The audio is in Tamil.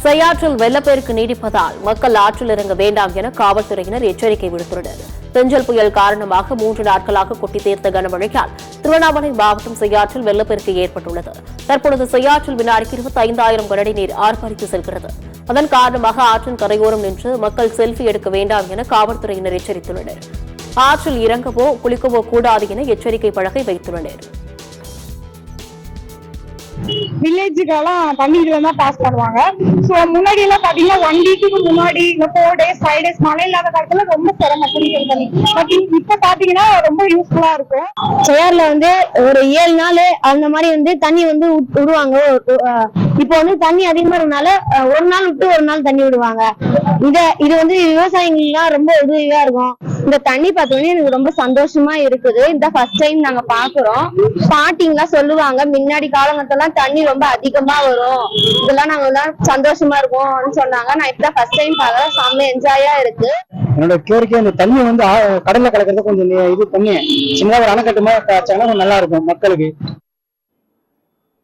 செய்யாற்றில் வெள்ளப்பெருக்கு நீடிப்பதால் மக்கள் ஆற்றில் இறங்க வேண்டாம் என காவல்துறையினர் எச்சரிக்கை விடுத்துள்ளனர். பெஞ்சல் புயல் காரணமாக 3 நாட்களாக கொட்டி தீர்த்த கனமழையால் திருவண்ணாமலை மாவட்டம் செய்யாற்றில் வெள்ளப்பெருக்கு ஏற்பட்டுள்ளது. தற்பொழுது செய்யாற்றில் வினாடிக்கு 25,000 கனஅடி நீர் ஆர்ப்பரித்து செல்கிறது. அதன் காரணமாக ஆற்றின் கரையோரம் நின்று மக்கள் செல்ஃபி எடுக்க வேண்டாம் என காவல்துறையினர் எச்சரித்துள்ளனர். ஆற்றில் இறங்கவோ குளிக்கவோ கூடாது என எச்சரிக்கை பலகை வைத்துள்ளனர். வில்லேஜுக்கெல்லாம் தண்ணீர் தான் பாஸ் பண்ணுவாங்க. ஸோ முன்னாடி எல்லாம் பாத்தீங்கன்னா 1 வீக்குக்கு முன்னாடி இந்த 4 days 5 days மழை இல்லாத காலத்துல ரொம்ப சிரமம் குடிக்கிற தண்ணி. பட் இப்ப பாத்தீங்கன்னா ரொம்ப யூஸ்ஃபுல்லா இருக்கும். செய்யாறுல ஒரு 7 நாள் அந்த மாதிரி தண்ணி விடுவாங்க. இப்போ தண்ணி அதிகமா இருக்கனால ஒரு நாள் விட்டு ஒரு நாள் தண்ணி விடுவாங்க. இது விவசாயிகளுக்கு ரொம்ப உதவியா இருக்கும். இந்த தண்ணி பார்த்தோன்னே எனக்கு ரொம்ப சந்தோஷமா இருக்குது. இந்த ஃபர்ஸ்ட் டைம் நாங்க பாக்குறோம். பாட்டிங்கெல்லாம் சொல்லுவாங்க முன்னாடி காலங்கள்லாம் தண்ணி ரொம்ப அதிகமா வரும், இதெல்லாம் நாங்க சந்தோஷமா இருக்கும்னு சொன்னாங்க. நான் இப்பதான் ஃபர்ஸ்ட் டைம் பாக்குறேன். செம்ம என்ஜாயா இருக்கு. என்னோட கோரிக்கை அந்த தண்ணி கடல்ல கலக்கிறது கொஞ்சம் இது பண்ணி சின்னதா ஒரு அணைக்கட்டு மாதிரி நல்லா இருக்கும் மக்களுக்கு.